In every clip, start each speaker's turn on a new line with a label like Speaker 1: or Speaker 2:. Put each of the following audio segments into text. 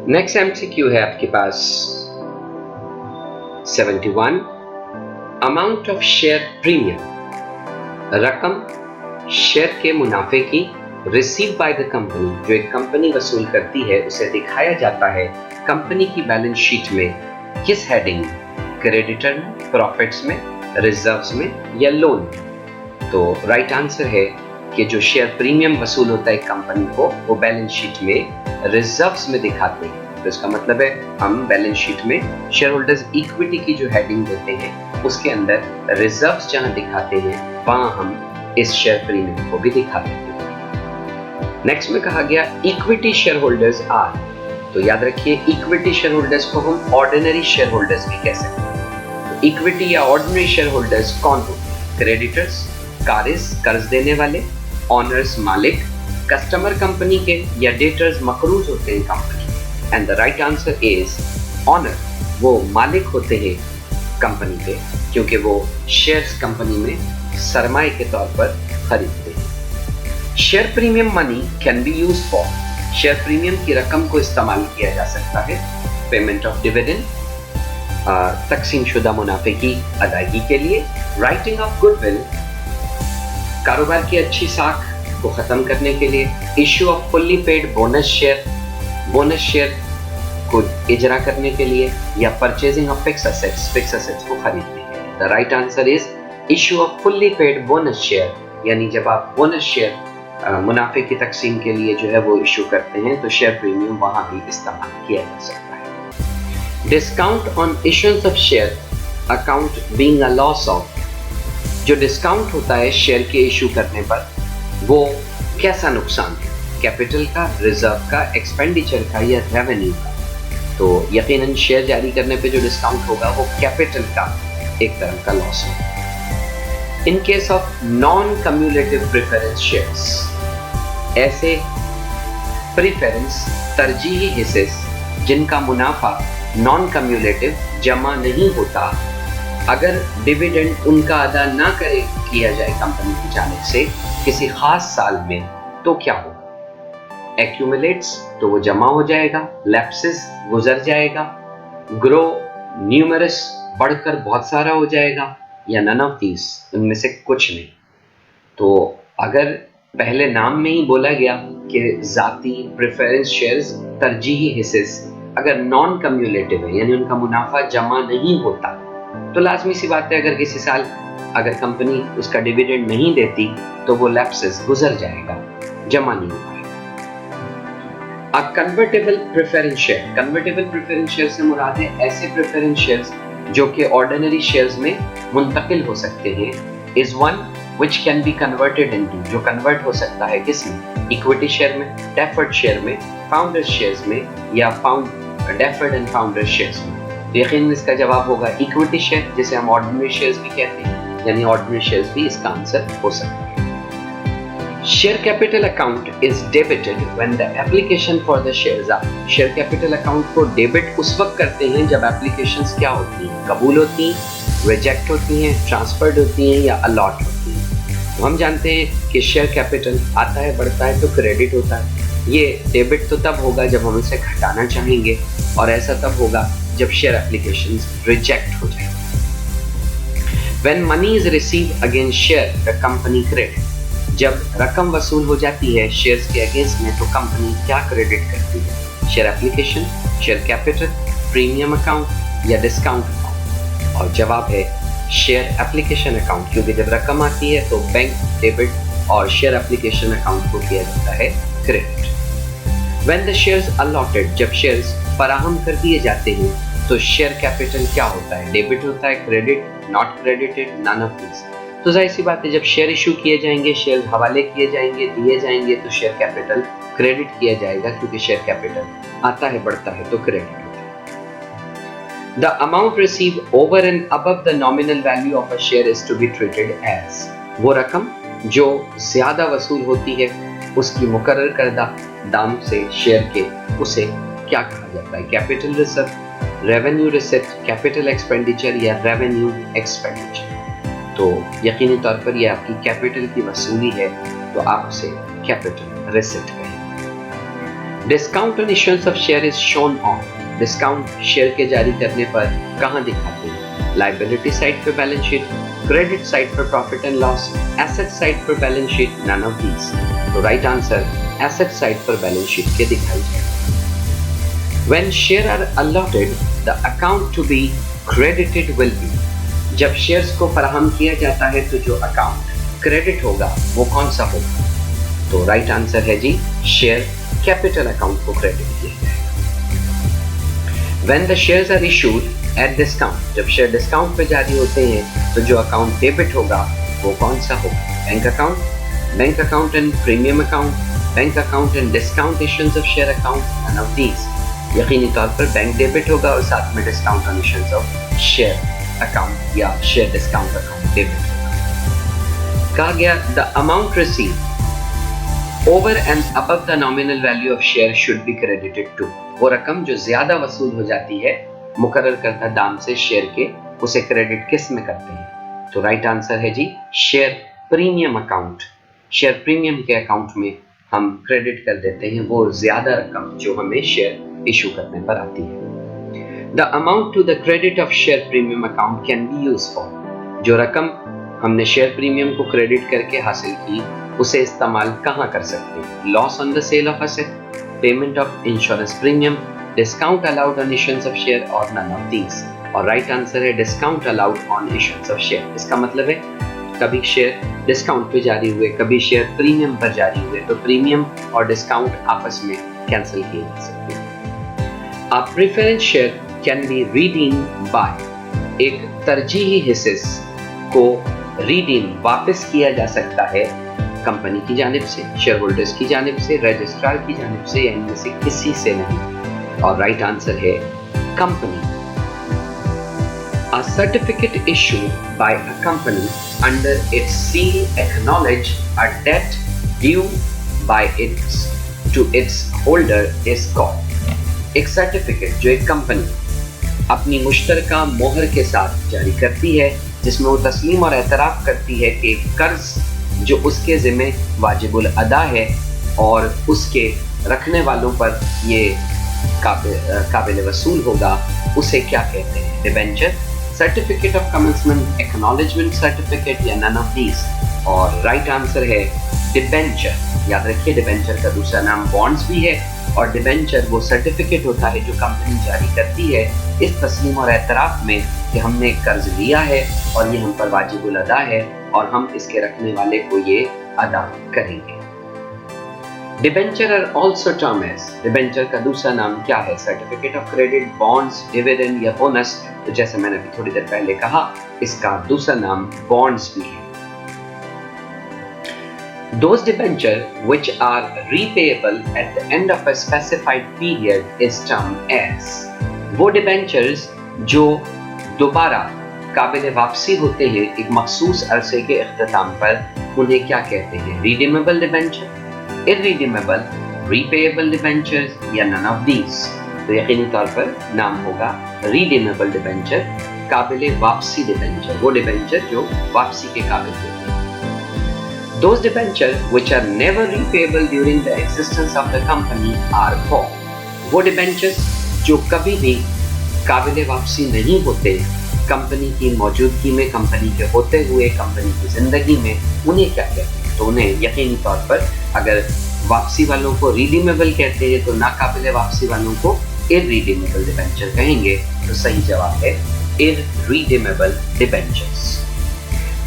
Speaker 1: Next MCQ है आपके पास 71, amount of share premium, रकम शेयर के मुनाफे की रिसीव बाय द कंपनी, जो एक कंपनी वसूल करती है उसे दिखाया जाता है कंपनी की बैलेंस शीट में किस हेडिंग में, क्रेडिटर में, प्रॉफिट्स में, रिजर्व्स में या लोन में। तो राइट आंसर है कि जो शेयर प्रीमियम वसूल होता है कंपनी को वो बैलेंस शीट में रिजर्व्स में दिखाते हैं। तो इसका मतलब है हम बैलेंस शीट में शेयर होल्डर्स इक्विटी की जो हेडिंग देते हैं उसके अंदर रिजर्व्स जहां दिखाते हैं वहां हम इस शेयर प्रीमियम को भी दिखाते हैं। नेक्स्ट में कहा गया इक्विटी शेयर होल्डर्स आर, तो याद रखिए इक्विटी शेयर होल्डर्स को हम ऑर्डिनरी शेयर होल्डर्स भी कह सकते हैं। तो इक्विटी या ऑर्डिनरी शेयर होल्डर्स कौन होते हैं? क्रेडिटर्स, कारिस कर्ज देने वाले, ऑनर्स मालिक, कस्टमर कंपनी के, या डेटर्स मकरूज होते हैं company. And the right answer is owner, वो मालिक होते हैं कंपनी के क्योंकि वो शेयर्स कंपनी में सरमाए के तौर पर खरीदते हैं। Share premium money can be used for, share premium की रकम को इस्तेमाल किया जा सकता है पेमेंट ऑफ डिविडेंड, तकसीम शुदा मुनाफे की अदायगी के लिए, राइटिंग ऑफ गुडविल, कारोबार की अच्छी साख को खत्म करने के लिए, issue off fully paid bonus share को इजरा करने के लिए, या परचेजिंग ऑफ फिक्स असेट्स को खरीदने के लिए। The right answer is issue off fully paid bonus share, यानी जब आप बोनस शेयर मुनाफे की तकसीम के लिए जो है वो इशू करते हैं तो शेयर प्रीमियम वहां भी इस्तेमाल किया जा सकता है। Discount on issuance of share account being a loss of, जो डिस्काउंट होता है शेयर के इशू करने पर वो कैसा नुकसान है? कैपिटल का, रिजर्व का, एक्सपेंडिचर का या रेवेन्यू का? तो यकीनन शेयर जारी करने पे जो डिस्काउंट होगा वो कैपिटल का एक तरह का लॉस होगा। In case of non-cumulative preference shares, ऐसे प्रीफरेंस तरजीही हिस्से जिनका मुनाफा नॉन कम्युलेटिव जमा नहीं होता, अगर डिविडेंड उनका अदा ना किया जाए कंपनी की जानिब से किसी खास साल में तो क्या होगा? एक्यूमुलेट्स, तो वो जमा हो जाएगा, लैप्सेस, गुजर जाएगा, ग्रो, न्यूमरस, बढ़कर बहुत सारा हो जाएगा, या नन ऑफ दीज, उनमें से कुछ नहीं। तो अगर पहले नाम में ही बोला गया कि जाती प्रेफरेंस शेयर्स तरजीही हिस्से अगर नॉन कम्युलेटिव है यानी उनका मुनाफा जमा नहीं होता, तो लाजमी सी बात है अगर किसी साल अगर कंपनी उसका डिविडेंड नहीं देती तो वो लैप्सेस गुजर जाएगा, जमा नहीं हो पाएगा। Convertible preference share, convertible preference share से मुराद है ऐसे प्रेफरेंस शेयर्स जो कि ऑर्डिनरी शेयर्स में मुंतकिल हो सकते हैं, is one which can be converted into, जो कन्वर्ट हो सकता है किसमें? इक्विटी शेयर में, डेफर्ड शेयर में, फाउंडर शेयर्स में, या डेफर्ड एंड फाउंडर शेयर्स में। तो यकीनन इसका जवाब होगा इक्विटी शेयर, जिसे हम ऑर्डिनरी शेयर्स भी कहते हैं, यानी ऑर्डिनरी शेयर्स भी इसका आंसर हो सकता है। Share capital account is debited when the application for the shares are, share capital account को डेबिट उस वक्त करते हैं जब एप्लीकेशंस क्या होती हैं? कबूल होती हैं, रिजेक्ट होती हैं, ट्रांसफर्ड होती हैं या अलॉट होती हैं। तो हम जानते हैं कि शेयर कैपिटल आता है, बढ़ता है तो क्रेडिट होता है। ये डेबिट तो तब होगा जब हम इसे घटाना चाहेंगे, और ऐसा तब होगा जब शेयर एप्लीकेशंस रिजेक्ट हो जाए। When money is received against share the company credit, जब रकम वसूल हो जाती है शेयर्स के अगेंस्ट में तो कंपनी क्या क्रेडिट करती है? Share application, share capital, premium account या डिस्काउंट अकाउंट? और जवाब है शेयर एप्लीकेशन अकाउंट, क्योंकि जब रकम आती है तो बैंक डेबिट और शेयर एप्लीकेशन अकाउंट को किया जाता है credit. When the shares allotted, जब शेयर्स फराहम कर दिए जाते हैं तो शेयर कैपिटल क्या होता है? डेबिट होता है, credit, not credited, none of this. तो जाहिर सी बात है जब शेयर इशू किए जाएंगे, शेयर हवाले किए जाएंगे, दिए जाएंगे तो शेयर कैपिटल क्रेडिट किया जाएगा, क्योंकि शेयर कैपिटल आता है, बढ़ता है तो क्रेडिट होता है। The amount receive over and above the nominal value of a share is to be treated as, वो रकम जो ज्यादा वसूल होती है उसकी मुकर्रर करदा दाम से शेयर के, उसे क्या कहा जाता है? Capital reserve, revenue receipt, capital expenditure या रेवेन्यू एक्सपेंडिचर। तो यकीनी तौर पर ये आपकी कैपिटल की वसूली है, तो आप उसे कैपिटल रिसिप्ट कहेंगे। Discount on issuance of share is shown on, discount share के जारी करने पर कहां दिखाते हैं? लायबिलिटी साइड पे बैलेंस शीट, क्रेडिट साइड पर profit and loss, asset side पर balance sheet, none of these. तो राइट आंसर एसेट साइड पर बैलेंस शीट के दिखाई जाएगा। When shares are allotted, the account to be credited will be, जब shares को फराहम किया जाता है तो जो अकाउंट क्रेडिट होगा वो कौन सा होगा? तो राइट आंसर है जी शेयर कैपिटल अकाउंट को क्रेडिट किया जाएगा। When the shares are issued at discount, जब शेयर डिस्काउंट पे जारी होते हैं तो जो अकाउंट डेबिट होगा वो कौन सा होगा? Bank account and premium account, bank account and discount issuance of share account, none of these. यकीनी तौर पर बैंक डेबिट होगा और साथ में discount on issuance of share account या शेयर डिस्काउंट अकाउंट डेबिट होगा। कहा गया the amount receive over and above the nominal value of share should be credited to, वो रकम जो ज्यादा वसूल हो जाती है मुकर्रर करदा दाम से शेयर के, उसे क्रेडिट किस में करते हैं? तो राइट आंसर है जी share premium account. Share premium के अकाउंट में हम क्रेडिट कर देते हैं वो ज्यादा रकम जो हमें शेयर इशू करने पर आती है। The amount to the credit of share premium account can be use for, जो रकम हमने शेयर प्रीमियम को क्रेडिट करके हासिल की उसे इस्तेमाल कहां कर सकते हैं? Loss on the sale of asset, payment of insurance premium, discount allowed on issuance of share और नन ऑफ दीज। और राइट आंसर है discount allowed on issuance of share. इसका मतलब है कभी शेयर डिस्काउंट पे जारी हुए, कभी शेयर प्रीमियम पर जारी हुए, तो प्रीमियम और डिस्काउंट आपस में कैंसिल किए जा सकते हैं। A preference share can be redeemed by, एक तरजीही हिस्से को रिडीम वापस किया जा सकता है कंपनी की जानिब से, शेयर होल्डर्स की जानिब से, रजिस्ट्रार की जानिब से, या इनमें से किसी से नहीं। और राइट आंसर है company. A certificate issued by a company under its seal acknowledge a debt due by its to its holder is called, एक सर्टिफिकेट जो एक कंपनी अपनी मुश्तरका मोहर के साथ जारी करती है जिसमें वो तस्लीम और एतराफ़ करती है कि कर्ज जो उसके ज़िम्मे वाजिबुल अदा है और उसके रखने वालों पर ये काबिल वसूल होगा, उसे क्या कहते हैं? Debenture, certificate of commencement, acknowledgement certificate या नन ऑफ दीज। और राइट आंसर है डिबेंचर। याद रखिए डिबेंचर का दूसरा नाम बॉन्ड्स भी है और डिबेंचर वो सर्टिफिकेट होता है जो कंपनी जारी करती है इस तस्लीम और एतराफ़ में कि हमने कर्ज लिया है और ये हम पर वाजिबुल अदा है और हम इसके रखने वाले को ये अदा करेंगे। Debenture are also term as, debenture का दूसरा नाम क्या है? Certificate of credit, bonds, dividend या बोनस। तो जैसे मैंने अभी थोड़ी देर पहले कहा इसका दूसरा नाम बॉन्ड्स भी है। Those debenture which are repayable at the end of a specified period is termed as, वो debentures जो दोबारा काबिल वापसी होते हैं एक मखसूस अरसे के इख्तिताम पर, उन्हें क्या कहते हैं? redeemable debenture, irredeemable, repayable debentures या none of these। तो यकीनी तौर पर नाम होगा redeemable debenture, काबिल वापसी डिबेंचर, वो डिबेंचर जो वापसी के काबिल होते हैं। Those debentures which are never repayable during the existence of the company are called, वो debentures जो कभी भी काबिल वापसी नहीं होते कंपनी की मौजूदगी में, कंपनी के होते हुए, कंपनी की जिंदगी में, उन्हें क्या कहते हैं? तो उन्हें यकीनी तौर पर अगर वापसी वालों को रिडीमेबल कहते हैं तो नाकाबिल वापसी वालों को इररिडीमेबल डिबेंचर कहेंगे। तो सही जवाब है इररिडीमेबल डिबेंचर्स।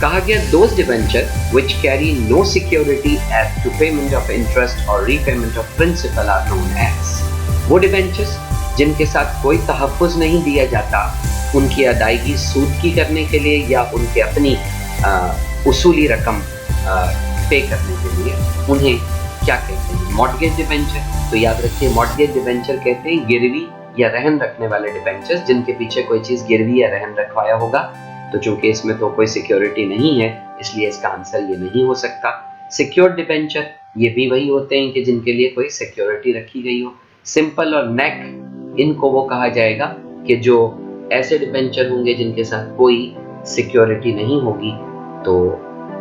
Speaker 1: कहा गया those debenture which carry no security as to payment of interest or repayment of principal are known as, वो डिबेंचर्स जिनके साथ कोई तहफ़्फ़ुज़ नहीं दिया जाता उनकी अदायगी सूद की करने के लिए या उनके अपनी उसूली रकम पे करने के लिए, उन्हें क्या कहते हैं? Mortgage debenture. तो याद रखिए मॉर्टगेज डिबेंचर कहते हैं गिरवी या रहन रखने वाले डिबेंचर्स जिनके पीछे कोई चीज़ गिरवी या रहन रखवाया होगा। तो चूंकि इसमें तो कोई सिक्योरिटी नहीं है इसलिए इसका आंसर ये नहीं हो सकता। सिक्योर्ड डिबेंचर ये भी वही होते हैं कि जिनके लिए कोई सिक्योरिटी रखी गई हो। सिंपल और नेक इनको वो कहा जाएगा कि जो ऐसे डिबेंचर होंगे जिनके साथ कोई सिक्योरिटी नहीं होगी। तो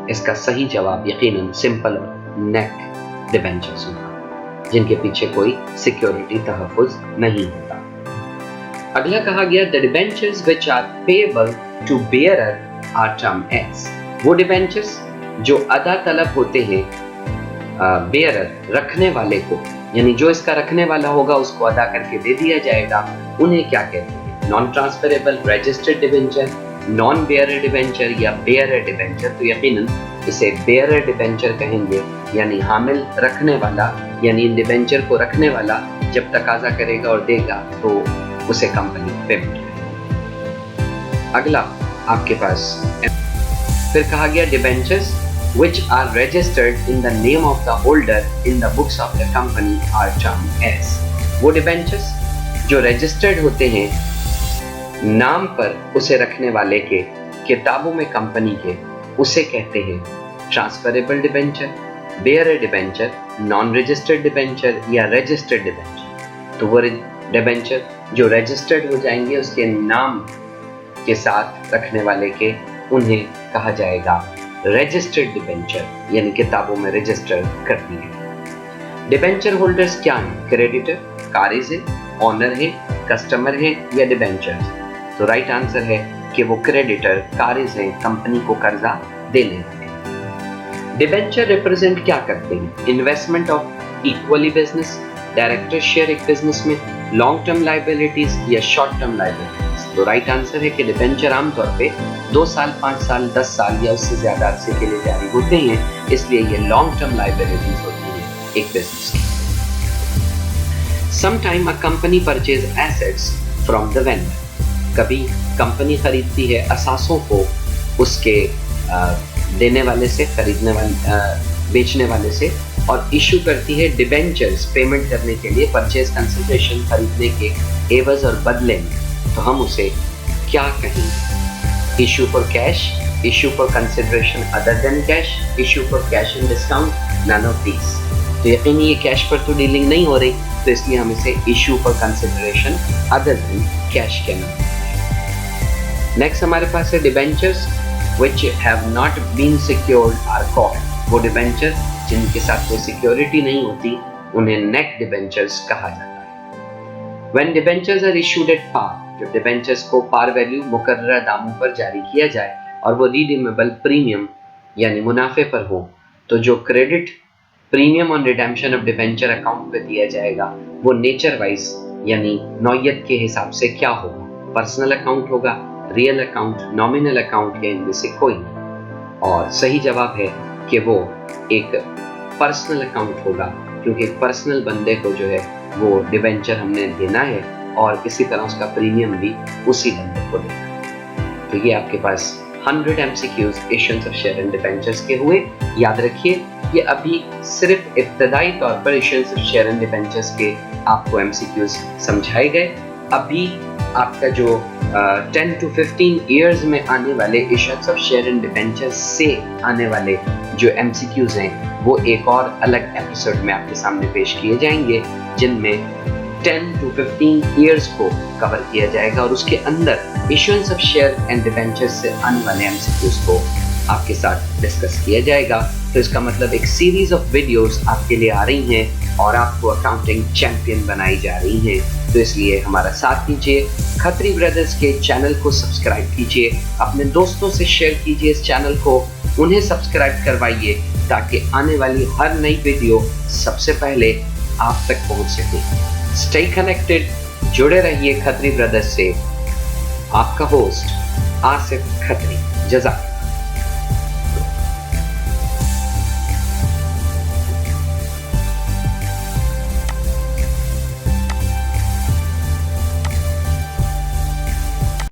Speaker 1: इसका सही जवाब यकीनन सिंपल और नेक डिबेंचर्स होगा। जिनके पीछे कोई सिक्योरिटी तहफ़्फ़ुज़ नहीं होता। अगला कहा गया the debentures which are payable to bearer are term as. वो डिबेंचर्स जो अदा तलब होते हैं बेयरर रखने वाले को, यानी जो इसका रखने वाला होगा उसको अदा करके दे दिया जाएगा, उन्हें क्या कहते हैं? Non transferable registered debenture, non bearer debenture या बेयरर डिबेंचर। तो यकीनन इसे बेयरर डिबेंचर कहेंगे, यानी हामिल रखने वाला, यानी इन डिबेंचर को रखने वाला जब तकाजा करेगा और देगा तो उसे कंपनी पेमेंट करेगी। अगला आपके पास फिर कहा गया debentures which are registered in the name of the holder in the books of the company are termed as। वो डिबेंचर्स जो रजिस्टर्ड होते हैं नाम पर उसे रखने वाले के किताबों में कंपनी के, उसे कहते हैं transferable debenture, bearer debenture, non registered debenture या रजिस्टर्ड डिबेंचर। तो वो डिबेंचर जो रजिस्टर्ड हो जाएंगे उसके नाम के साथ रखने वाले के, उन्हें कहा जाएगा रजिस्टर्ड डिबेंचर, यानी किताबों में रजिस्टर कर दिए। डिबेंचर होल्डर्स क्या हैं? क्रेडिटर, कारिज है, ऑनर है, कस्टमर है या डिबेंचर? तो राइट आंसर है कि वो क्रेडिटर, कारिज है, कंपनी को कर्जा देने वाले हैं। डिबेंचर रिप्रेजेंट क्या करते हैं? Investment of equally business, director share एक बिजनेस में, लॉन्ग टर्म लायबिलिटीज या शॉर्ट टर्म लायबिलिटीज। तो राइट आंसर है कि डिबेंचर आमतौर पे 2 साल, 5 साल, 10 साल या उससे ज्यादा अरसे के लिए जारी होते हैं, इसलिए ये लॉन्ग टर्म लायबिलिटीज होती है एक बिजनेस की। Sometime a company purchase assets from the vendor। कभी कंपनी खरीदती है असासों को उसके देने वाले से, खरीदने वाले, बेचने वाले से, और इशू करती है डिबेंचर्स पेमेंट करने के लिए, परचेज कंसिडरेशन खरीदने के एवज और बदले में। तो हम उसे क्या कहेंगे? Issue for cash, issue for consideration other than cash, issue for cash and discount, none of these. तो यकीनी ये कैश पर तो डीलिंग नहीं हो रही, तो इसलिए हम इसे issue for consideration other than cash कहना है। नेक्स्ट हमारे पास है debentures which have not been secured are called. वो डिबेंचर जिनके साथ कोई सिक्योरिटी नहीं होती, उन्हें नेट डिबेंचर्स कहा जाता है। When debentures are issued at par, जब डिबेंचर्स को पार वैल्यू मुकर्रर दामों पर जारी किया जाए और वो रिडीमेबल प्रीमियम यानी मुनाफे पर हो, तो जो credit premium on redemption of debenture account पे दिया जाएगा वो नेचर वाइज यानी नौयत के हिसाब से क्या होगा? पर्सनल अकाउंट होगा, रियल अकाउंट, नॉमिनल अकाउंट या इनमें से कोई। और सही जवाब है कि वो एक पर्सनल अकाउंट होगा, क्योंकि पर्सनल बंदे को जो है वो डिबेंचर हमने देना है और इसी तरह उसका प्रीमियम भी उसी बंदे को देना है। तो ये आपके पास 100 MCQs issuance of share and debentures के हुए। याद रखिए ये अभी सिर्फ इब्तदाई तौर पर issuance of share and debentures के आपको MCQs समझाए गए। अभी आपका जो 10 to 15 ईयर्स में आने वाले issuance of share and debentures से आने वाले जो MCQs हैं वो एक और अलग एपिसोड में आपके सामने पेश किए जाएंगे, जिनमें 10 to 15 ईयर्स को कवर किया जाएगा और उसके अंदर issuance of share and debentures से आने वाले MCQs को आपके साथ डिस्कस किया जाएगा। तो इसका मतलब एक सीरीज ऑफ वीडियोस आपके लिए आ रही हैं और आपको अकाउंटिंग चैंपियन बनाई जा रही हैं। तो इसलिए हमारा साथ दीजिए, खत्री ब्रदर्स के चैनल को सब्सक्राइब कीजिए, अपने दोस्तों से शेयर कीजिए इस चैनल को, उन्हें सब्सक्राइब करवाइए ताकि आने वाली हर नई वीडियो सबसे पहले आप तक पहुंच सके। स्टे कनेक्टेड, जुड़े रहिए खत्री ब्रदर्स से। आपका होस्ट आसिफ खत्री। जज़ाक।